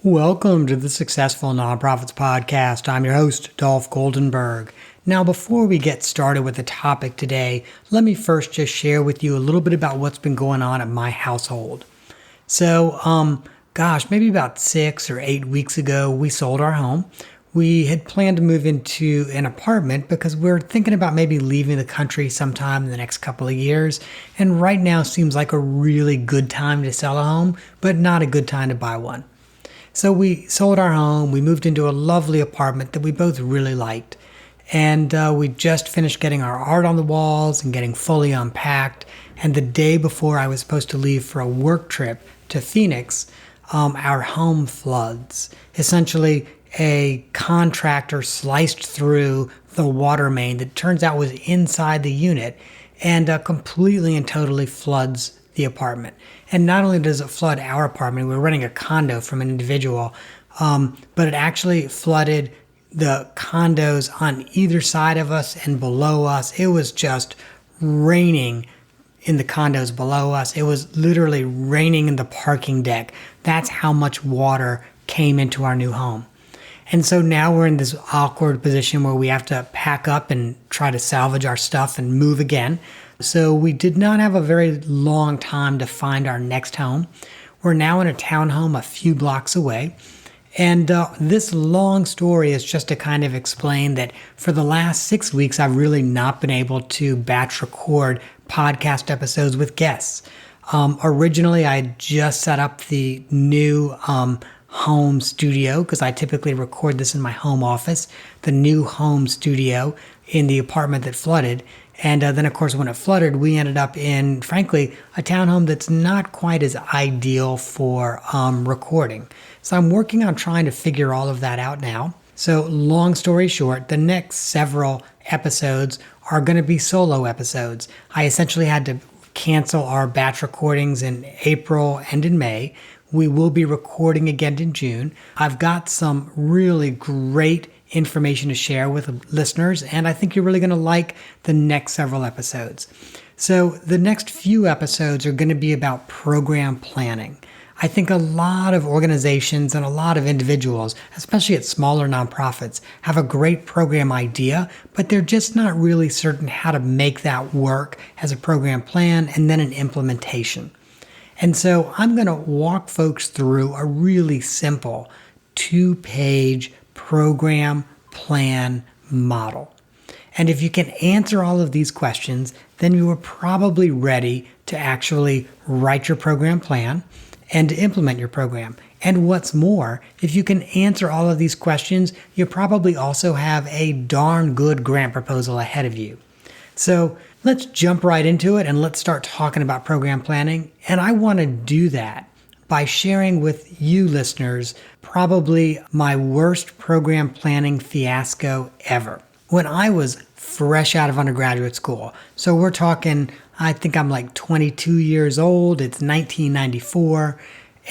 Welcome to the Successful Nonprofits Podcast. I'm your host, Dolph Goldenberg. Now, before we get started with the topic today, let me first just share with you a little bit about what's been going on at my household. So, maybe about 6 or 8 weeks ago, we sold our home. We had planned to move into an apartment because we're thinking about maybe leaving the country sometime in the next couple of years. And right now seems like a really good time to sell a home, but not a good time to buy one. So we sold our home, we moved into a lovely apartment that we both really liked. And we just finished getting our art on the walls and getting fully unpacked. And the day before I was supposed to leave for a work trip to Phoenix, our home floods. Essentially, a contractor sliced through the water main that turns out was inside the unit and completely and totally floods the apartment. And not only does it flood our apartment, we're renting a condo from an individual, but it actually flooded the condos on either side of us and below us. It was just raining in the condos below us. It was literally raining in the parking deck. That's how much water came into our new home. And so now we're in this awkward position where we have to pack up and try to salvage our stuff and move again. So we did not have a very long time to find our next home. We're now in a townhome a few blocks away. And this long story is just to kind of explain that for the last 6 weeks, I've really not been able to batch record podcast episodes with guests. Originally, I just set up the new home studio because I typically record this in my home office, the new home studio in the apartment that flooded. And then, of course, when it flooded, we ended up in, frankly, a townhome that's not quite as ideal for recording. So I'm working on trying to figure all of that out now. So long story short, the next several episodes are going to be solo episodes. I essentially had to cancel our batch recordings in April and in May. We will be recording again in June. I've got some really great information to share with listeners, and I think you're really going to like the next several episodes. So the next few episodes are going to be about program planning. I think a lot of organizations and a lot of individuals, especially at smaller nonprofits, have a great program idea, but they're just not really certain how to make that work as a program plan and then an implementation. And so I'm going to walk folks through a really simple 2-page program plan model. And if you can answer all of these questions, then you are probably ready to actually write your program plan and to implement your program. And what's more, if you can answer all of these questions, you probably also have a darn good grant proposal ahead of you. So let's jump right into it and let's start talking about program planning. And I want to do that by sharing with you listeners probably my worst program planning fiasco ever. When I was fresh out of undergraduate school, so we're talking, I think I'm like 22 years old, it's 1994,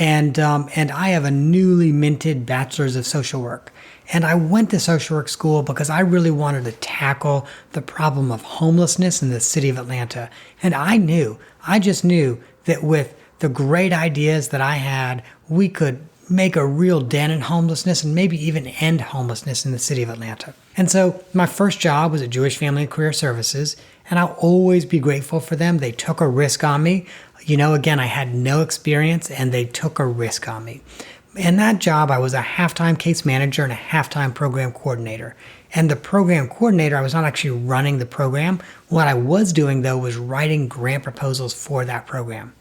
and I have a newly minted bachelor's of social work. And I went to social work school because I really wanted to tackle the problem of homelessness in the city of Atlanta. And I just knew that with the great ideas that I had, we could make a real dent in homelessness and maybe even end homelessness in the city of Atlanta. And so my first job was at Jewish Family and Career Services, and I'll always be grateful for them. They took a risk on me. Again, I had no experience and they took a risk on me. In that job, I was a half-time case manager and a half-time program coordinator. And the program coordinator, I was not actually running the program. What I was doing, though, was writing grant proposals for that program.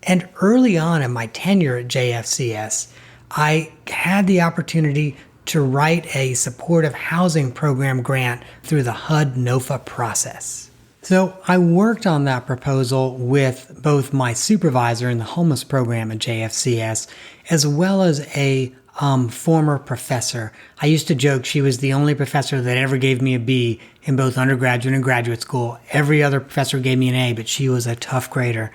And early on in my tenure at JFCS, I had the opportunity to write a supportive housing program grant through the HUD-NOFA process. So I worked on that proposal with both my supervisor in the homeless program at JFCS, as well as a former professor. I used to joke she was the only professor that ever gave me a B in both undergraduate and graduate school. Every other professor gave me an A, but she was a tough grader.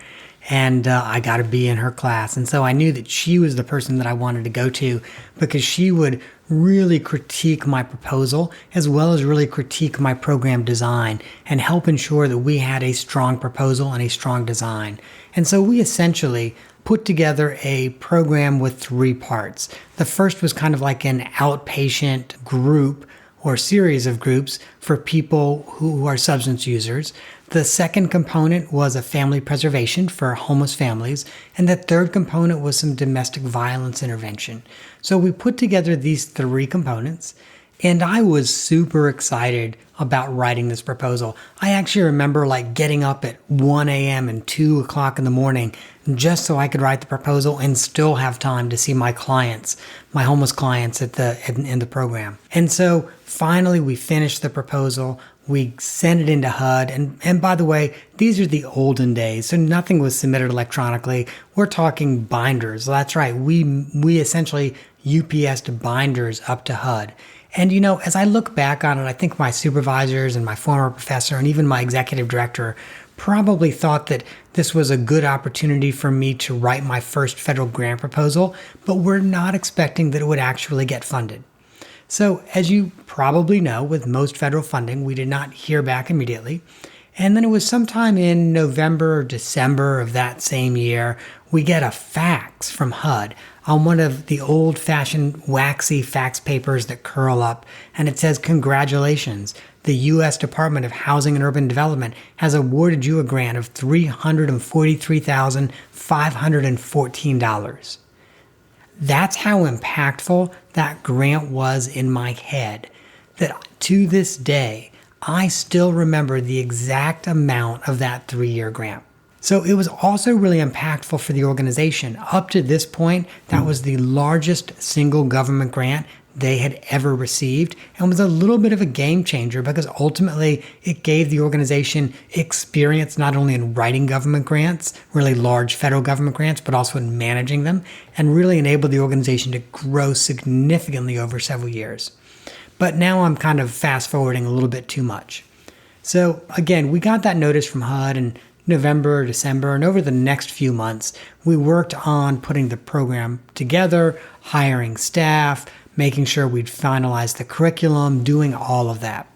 And I got a B in her class. And so I knew that she was the person that I wanted to go to because she would really critique my proposal as well as really critique my program design and help ensure that we had a strong proposal and a strong design. And so we essentially put together a program with 3 parts. The first was kind of like an outpatient group or series of groups for people who are substance users. The second component was a family preservation for homeless families. And the third component was some domestic violence intervention. So we put together these 3 components. And I was super excited about writing this proposal. I actually remember getting up at 1 a.m. and 2 o'clock in the morning just so I could write the proposal and still have time to see my clients, my homeless clients in the program. And so finally we finished the proposal. We sent it into HUD. And by the way, these are the olden days, so nothing was submitted electronically. We're talking binders. That's right. We essentially UPS'd binders up to HUD. And, as I look back on it, I think my supervisors and my former professor and even my executive director probably thought that this was a good opportunity for me to write my first federal grant proposal, but we're not expecting that it would actually get funded. So as you probably know, with most federal funding, we did not hear back immediately. And then it was sometime in November or December of that same year, we get a fax from HUD on one of the old-fashioned waxy fax papers that curl up, and it says, "Congratulations, the U.S. Department of Housing and Urban Development has awarded you a grant of $343,514. That's how impactful that grant was in my head, that to this day, I still remember the exact amount of that 3-year grant. So it was also really impactful for the organization. Up to this point, that was the largest single government grant they had ever received and was a little bit of a game changer because ultimately it gave the organization experience not only in writing government grants, really large federal government grants, but also in managing them and really enabled the organization to grow significantly over several years. But now I'm kind of fast forwarding a little bit too much. So again, we got that notice from HUD in November, December, and over the next few months, we worked on putting the program together, hiring staff, making sure we'd finalize the curriculum, doing all of that.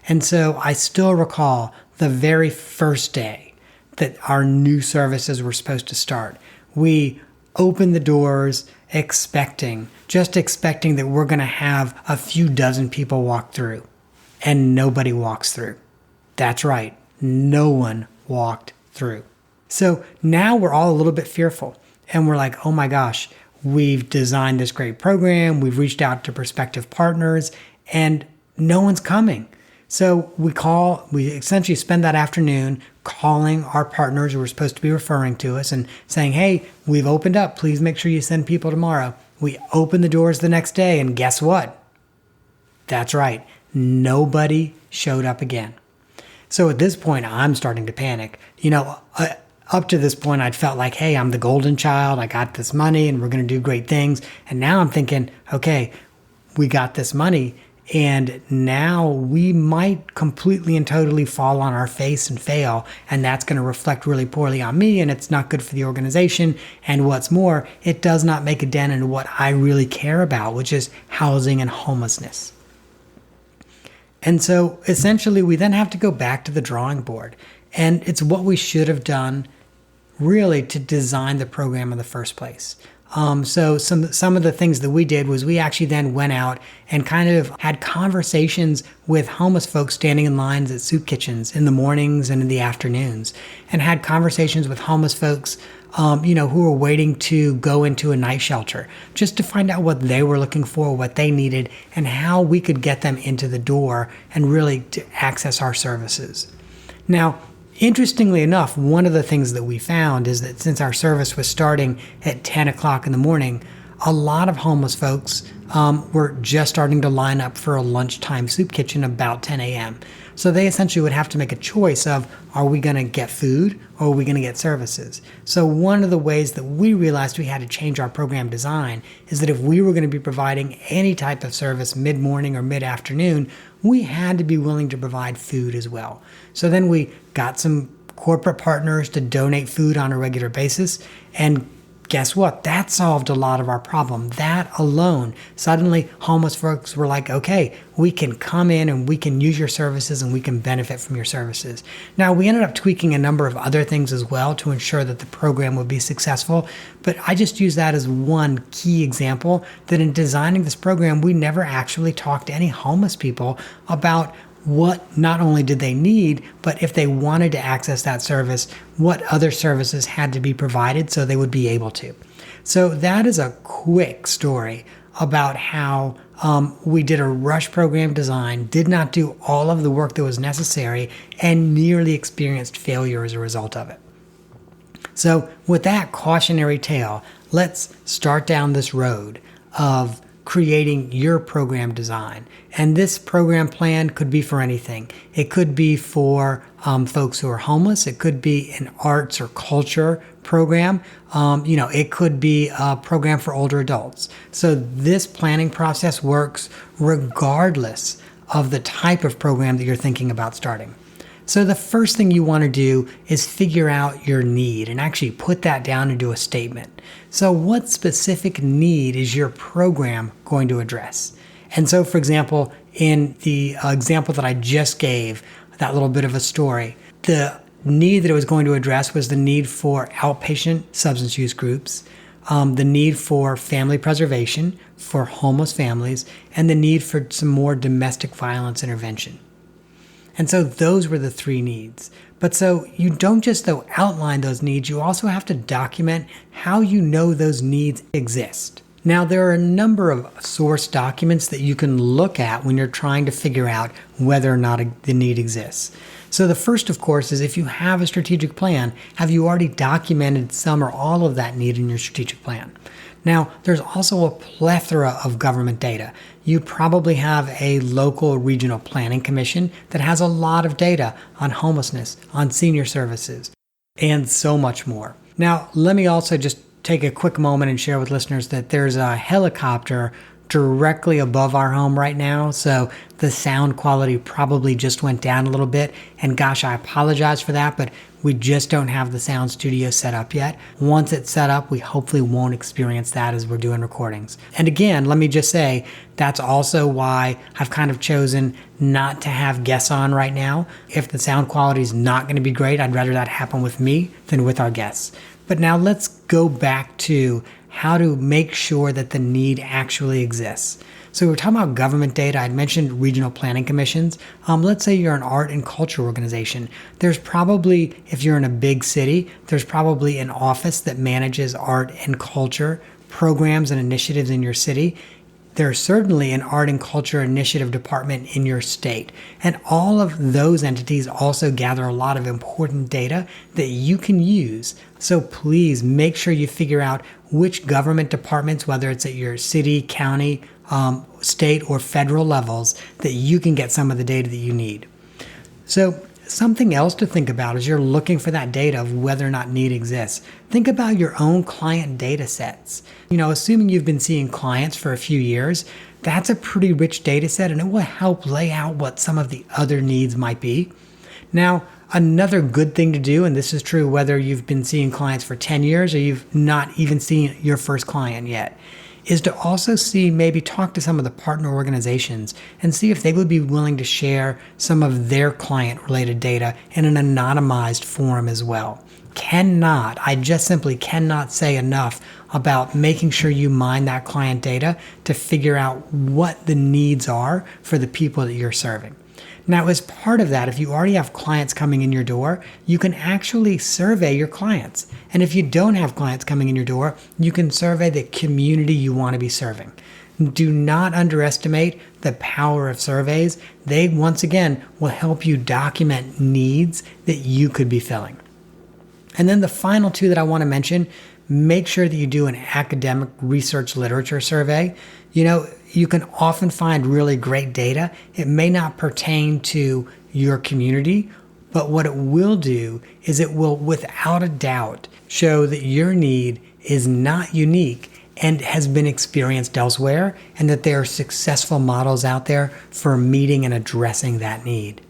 And so I still recall the very first day that our new services were supposed to start. We opened the doors expecting that we're going to have a few dozen people walk through, and nobody walks through. That's right. No one walked through. So now we're all a little bit fearful and we're like, oh my gosh, we've designed this great program. We've reached out to prospective partners and no one's coming. So we essentially spend that afternoon calling our partners who are supposed to be referring to us and saying, hey, we've opened up. Please make sure you send people tomorrow. We open the doors the next day and guess what? That's right. Nobody showed up again. So at this point, I'm starting to panic. Up to this point, I'd felt like, hey, I'm the golden child. I got this money and we're going to do great things. And now I'm thinking, okay, we got this money and now we might completely and totally fall on our face and fail. And that's going to reflect really poorly on me and it's not good for the organization. And what's more, it does not make a dent into what I really care about, which is housing and homelessness. And so essentially we then have to go back to the drawing board. And it's what we should have done really to design the program in the first place. So some of the things that we did was we actually then went out and kind of had conversations with homeless folks standing in lines at soup kitchens in the mornings and in the afternoons, and had conversations with homeless folks who were waiting to go into a night shelter, just to find out what they were looking for, what they needed, and how we could get them into the door and really to access our services. Now, interestingly enough, one of the things that we found is that since our service was starting at 10 o'clock in the morning, a lot of homeless folks were just starting to line up for a lunchtime soup kitchen about 10 a.m. So they essentially would have to make a choice of, are we going to get food or are we going to get services? So one of the ways that we realized we had to change our program design is that if we were going to be providing any type of service mid-morning or mid-afternoon, we had to be willing to provide food as well. So then we got some corporate partners to donate food on a regular basis and guess what? That solved a lot of our problem. That alone, suddenly homeless folks were like, okay, we can come in and we can use your services and we can benefit from your services. Now, we ended up tweaking a number of other things as well to ensure that the program would be successful. But I just use that as one key example that in designing this program, we never actually talked to any homeless people about what not only did they need, but if they wanted to access that service, what other services had to be provided so they would be able to. So that is a quick story about how we did a rush program design, did not do all of the work that was necessary, and nearly experienced failure as a result of it. So with that cautionary tale, let's start down this road of creating your program design. And this program plan could be for anything. It could be for folks who are homeless. It could be an arts or culture program. It could be a program for older adults. So this planning process works regardless of the type of program that you're thinking about starting. So the first thing you want to do is figure out your need and actually put that down into a statement. So what specific need is your program going to address? And so, for example, in the example that I just gave, that little bit of a story, the need that it was going to address was the need for outpatient substance use groups, the need for family preservation for homeless families, and the need for some more domestic violence intervention. And so those were the three needs. But so you don't just outline those needs, you also have to document how you know those needs exist. Now, there are a number of source documents that you can look at when you're trying to figure out whether or not the need exists. So the first, of course, is if you have a strategic plan, have you already documented some or all of that need in your strategic plan? Now, there's also a plethora of government data. You probably have a local regional planning commission that has a lot of data on homelessness, on senior services, and so much more. Now, let me also just take a quick moment and share with listeners that there's a helicopter directly above our home right now, so the sound quality probably just went down a little bit, and gosh, I apologize for that, but we just don't have the sound studio set up yet. Once it's set up, we hopefully won't experience that as we're doing recordings. And again, let me just say, that's also why I've kind of chosen not to have guests on right now. If the sound quality is not going to be great, I'd rather that happen with me than with our guests. But now let's go back to how to make sure that the need actually exists. So we're talking about government data. I'd mentioned regional planning commissions. Let's say you're an art and culture organization. There's probably, if you're in a big city, there's probably an office that manages art and culture programs and initiatives in your city. There's certainly an art and culture initiative department in your state. And all of those entities also gather a lot of important data that you can use. So please make sure you figure out which government departments, whether it's at your city, county, state, or federal levels, that you can get some of the data that you need. So something else to think about as you're looking for that data of whether or not need exists. Think about your own client data sets. Assuming you've been seeing clients for a few years, that's a pretty rich data set, and it will help lay out what some of the other needs might be. Now, another good thing to do, and this is true whether you've been seeing clients for 10 years or you've not even seen your first client yet, is to also maybe talk to some of the partner organizations and see if they would be willing to share some of their client-related data in an anonymized form as well. I just simply cannot say enough about making sure you mine that client data to figure out what the needs are for the people that you're serving. Now, as part of that, if you already have clients coming in your door, you can actually survey your clients. And if you don't have clients coming in your door, you can survey the community you want to be serving. Do not underestimate the power of surveys. They, once again, will help you document needs that you could be filling. And then the final two that I want to mention, make sure that you do an academic research literature survey. You can often find really great data. It may not pertain to your community, but what it will do is it will, without a doubt, show that your need is not unique and has been experienced elsewhere, and that there are successful models out there for meeting and addressing that need.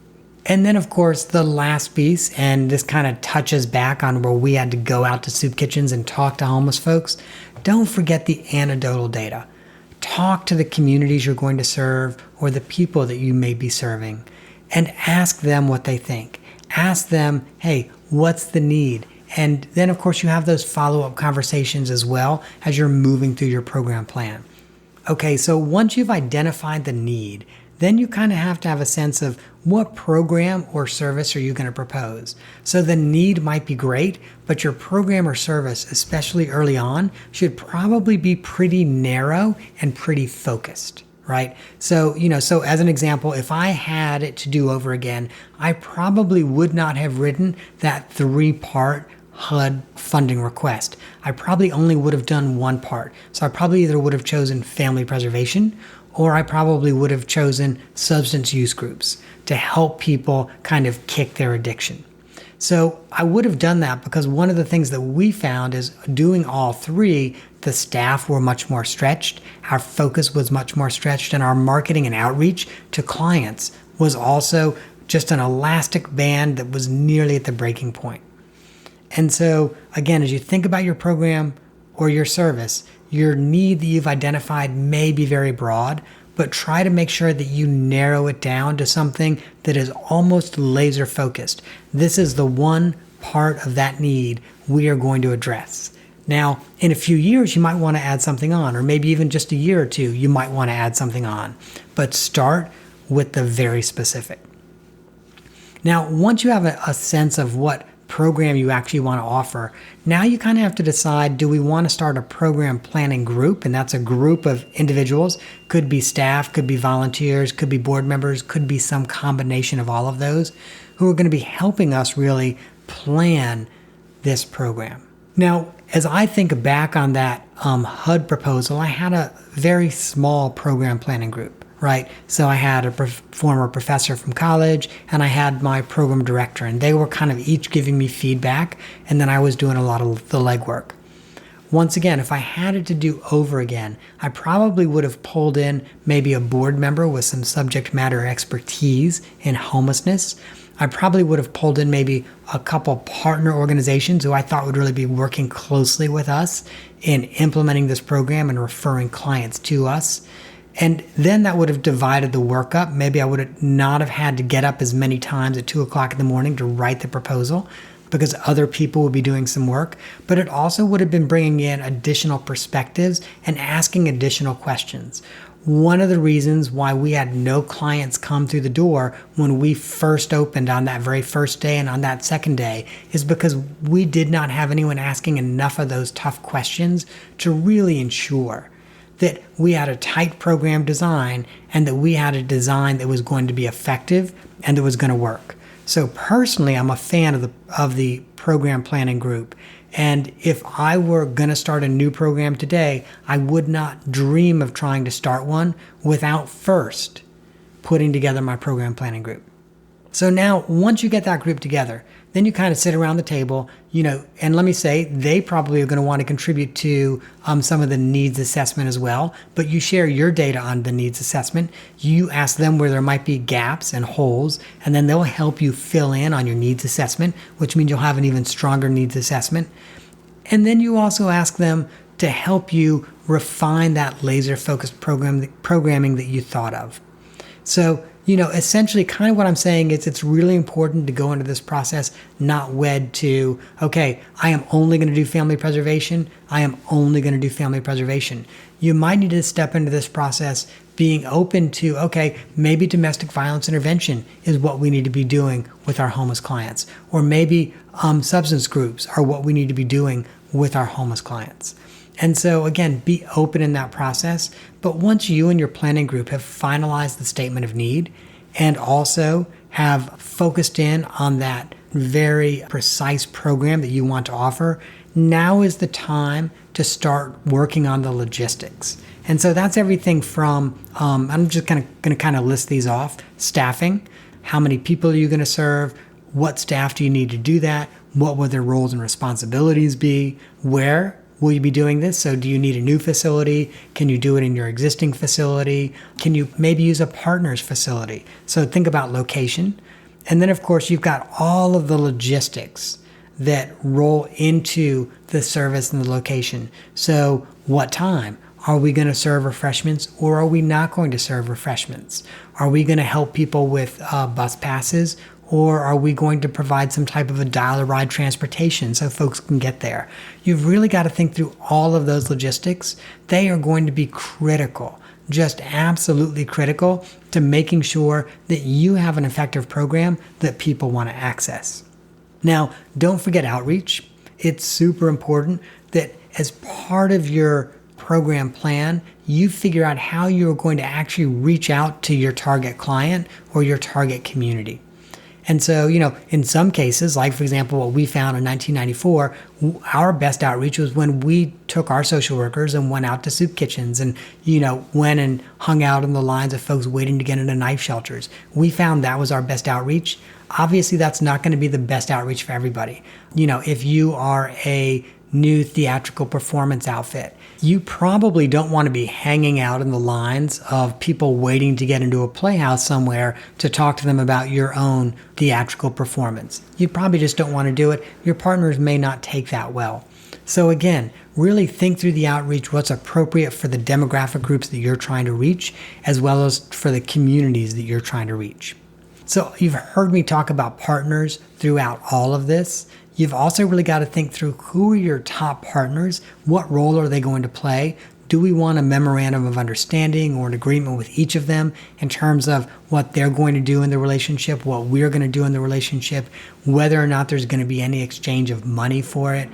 And then, of course, the last piece, and this kind of touches back on where we had to go out to soup kitchens and talk to homeless folks. Don't forget the anecdotal data. Talk to the communities you're going to serve or the people that you may be serving and ask them what they think. Ask them, hey, what's the need? And then, of course, you have those follow-up conversations as well as you're moving through your program plan. Okay, so once you've identified the need, then you kind of have to have a sense of what program or service are you going to propose. So the need might be great, but your program or service, especially early on, should probably be pretty narrow and pretty focused, right? So, so as an example, if I had it to do over again, I probably would not have written that 3-part HUD funding request. I probably only would have done one part. So I probably either would have chosen family preservation, or I probably would have chosen substance use groups to help people kind of kick their addiction. So I would have done that because one of the things that we found is doing all 3, the staff were much more stretched, our focus was much more stretched, and our marketing and outreach to clients was also just an elastic band that was nearly at the breaking point. And so, again, as you think about your program or your service, your need that you've identified may be very broad, but try to make sure that you narrow it down to something that is almost laser focused. This is the one part of that need we are going to address. Now, in a few years, you might want to add something on, or maybe even just a year or two, you might want to add something on, but start with the very specific. Now, once you have a sense of what program you actually want to offer, now you kind of have to decide, do we want to start a program planning group? And that's a group of individuals, could be staff, could be volunteers, could be board members, could be some combination of all of those, who are going to be helping us really plan this program. Now, as I think back on that HUD proposal, I had a very small program planning group. Right. So I had a former professor from college and I had my program director, and they were kind of each giving me feedback. And then I was doing a lot of the legwork. Once again, if I had it to do over again, I probably would have pulled in maybe a board member with some subject matter expertise in homelessness. I probably would have pulled in maybe a couple partner organizations who I thought would really be working closely with us in implementing this program and referring clients to us. And then that would have divided the work up. Maybe I would have not have had to get up as many times at 2 o'clock in the morning to write the proposal because other people would be doing some work. But it also would have been bringing in additional perspectives and asking additional questions. One of the reasons why we had no clients come through the door when we first opened on that very first day and on that second day is because we did not have anyone asking enough of those tough questions to really ensure that we had a tight program design and that we had a design that was going to be effective and that was going to work. So personally, I'm a fan of the program planning group. And if I were going to start a new program today, I would not dream of trying to start one without first putting together my program planning group. So now, once you get that group together, then you kind of sit around the table, and let me say, they probably are going to want to contribute to some of the needs assessment as well, but you share your data on the needs assessment. You ask them where there might be gaps and holes, and then they'll help you fill in on your needs assessment, which means you'll have an even stronger needs assessment. And then you also ask them to help you refine that laser-focused programming that you thought of. So, essentially kind of what I'm saying is it's really important to go into this process not wed to, okay, I am only going to do family preservation. I am only going to do family preservation. You might need to step into this process being open to, okay, maybe domestic violence intervention is what we need to be doing with our homeless clients. Or maybe substance groups are what we need to be doing with our homeless clients. And so, again, be open in that process. But once you and your planning group have finalized the statement of need and also have focused in on that very precise program that you want to offer, now is the time to start working on the logistics. And so that's everything from, I'm just going to kind of list these off. Staffing, how many people are you going to serve? What staff do you need to do that? What will their roles and responsibilities be? Where will you be doing this? So do you need a new facility? Can you do it in your existing facility? Can you maybe use a partner's facility? So think about location. And then, of course, you've got all of the logistics that roll into the service and the location. So what time? Are we going to serve refreshments or are we not going to serve refreshments? Are we going to help people with bus passes, or are we going to provide some type of a dial-a-ride transportation so folks can get there? You've really got to think through all of those logistics. They are going to be critical, just absolutely critical to making sure that you have an effective program that people want to access. Now, don't forget outreach. It's super important that as part of your program plan, you figure out how you're going to actually reach out to your target client or your target community. And so, in some cases, like for example, what we found in 1994, our best outreach was when we took our social workers and went out to soup kitchens and, went and hung out on the lines of folks waiting to get into knife shelters. We found that was our best outreach. Obviously, that's not going to be the best outreach for everybody. If you are a new theatrical performance outfit, you probably don't want to be hanging out in the lines of people waiting to get into a playhouse somewhere to talk to them about your own theatrical performance. You probably just don't want to do it. Your partners may not take that well. So again, really think through the outreach, what's appropriate for the demographic groups that you're trying to reach, as well as for the communities that you're trying to reach. So you've heard me talk about partners throughout all of this. You've also really got to think through who are your top partners, what role are they going to play? Do we want a memorandum of understanding or an agreement with each of them in terms of what they're going to do in the relationship, what we're going to do in the relationship, whether or not there's going to be any exchange of money for it?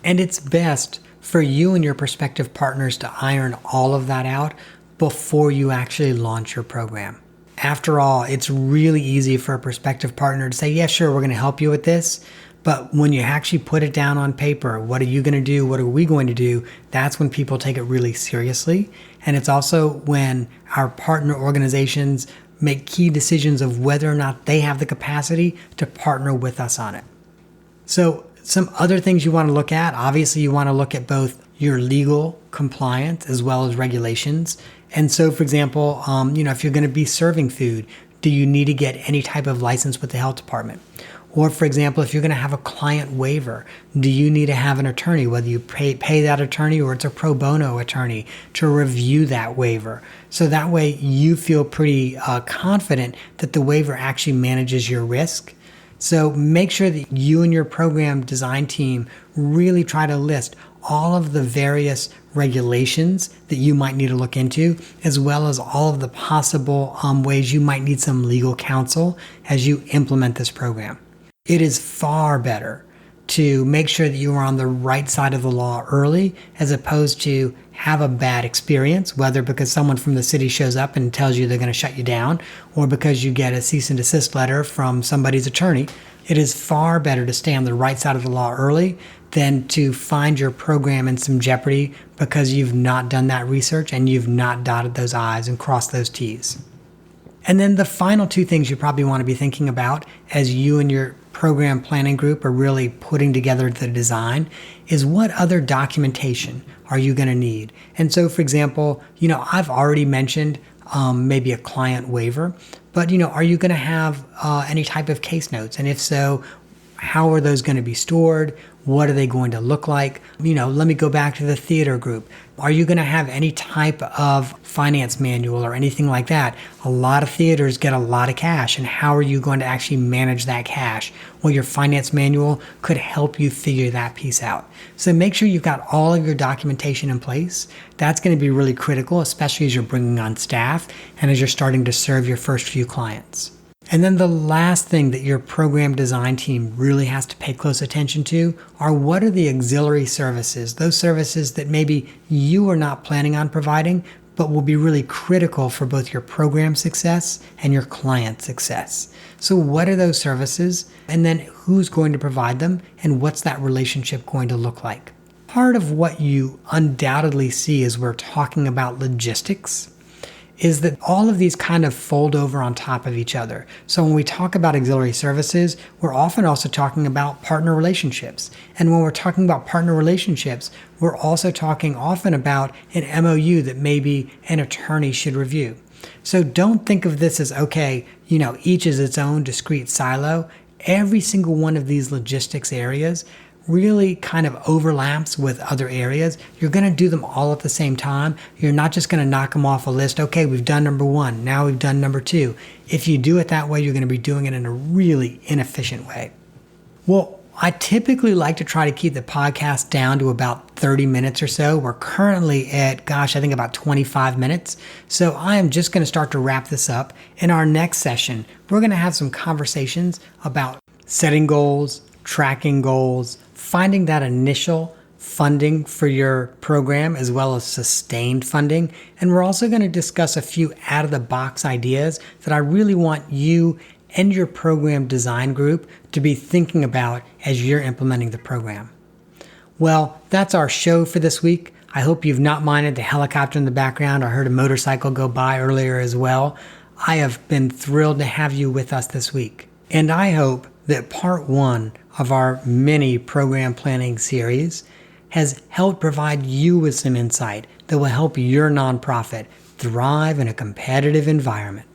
And it's best for you and your prospective partners to iron all of that out before you actually launch your program. After all, it's really easy for a prospective partner to say, yeah, sure, we're going to help you with this. But when you actually put it down on paper, what are you going to do? What are we going to do? That's when people take it really seriously. And it's also when our partner organizations make key decisions of whether or not they have the capacity to partner with us on it. So some other things you want to look at, obviously you want to look at both your legal compliance as well as regulations. And so, for example, if you're going to be serving food, do you need to get any type of license with the health department? Or, for example, if you're going to have a client waiver, do you need to have an attorney, whether you pay that attorney or it's a pro bono attorney, to review that waiver? So that way you feel pretty confident that the waiver actually manages your risk. So make sure that you and your program design team really try to list all of the various regulations that you might need to look into, as well as all of the possible ways you might need some legal counsel as you implement this program. It is far better to make sure that you are on the right side of the law early, as opposed to have a bad experience, whether because someone from the city shows up and tells you they're going to shut you down, or because you get a cease and desist letter from somebody's attorney. It is far better to stay on the right side of the law early than to find your program in some jeopardy because you've not done that research and you've not dotted those I's and crossed those T's. And then the final two things you probably want to be thinking about as you and your program planning group are really putting together the design is what other documentation are you going to need? And so, for example, I've already mentioned maybe a client waiver, but are you going to have any type of case notes? And if so, how are those going to be stored? What are they going to look like? Let me go back to the theater group. Are you going to have any type of finance manual or anything like that? A lot of theaters get a lot of cash, and how are you going to actually manage that cash? Well, your finance manual could help you figure that piece out. So make sure you've got all of your documentation in place. That's going to be really critical, especially as you're bringing on staff and as you're starting to serve your first few clients. And then the last thing that your program design team really has to pay close attention to are what are the auxiliary services, those services that maybe you are not planning on providing, but will be really critical for both your program success and your client success. So what are those services? And then who's going to provide them? And what's that relationship going to look like? Part of what you undoubtedly see as we're talking about logistics is that all of these kind of fold over on top of each other. So when we talk about auxiliary services, we're often also talking about partner relationships. And when we're talking about partner relationships, we're also talking often about an MOU that maybe an attorney should review. So don't think of this as, okay, each is its own discrete silo. Every single one of these logistics areas really kind of overlaps with other areas. You're going to do them all at the same time. You're not just going to knock them off a list. Okay, we've done number one. Now we've done number two. If you do it that way, you're going to be doing it in a really inefficient way. Well, I typically like to try to keep the podcast down to about 30 minutes or so. We're currently at, I think about 25 minutes. So I am just going to start to wrap this up. In our next session, we're going to have some conversations about setting goals, tracking goals, finding that initial funding for your program as well as sustained funding. And we're also going to discuss a few out-of-the-box ideas that I really want you and your program design group to be thinking about as you're implementing the program. Well, that's our show for this week. I hope you've not minded the helicopter in the background. I heard a motorcycle go by earlier as well. I have been thrilled to have you with us this week. And I hope that part one of our mini program planning series has helped provide you with some insight that will help your nonprofit thrive in a competitive environment.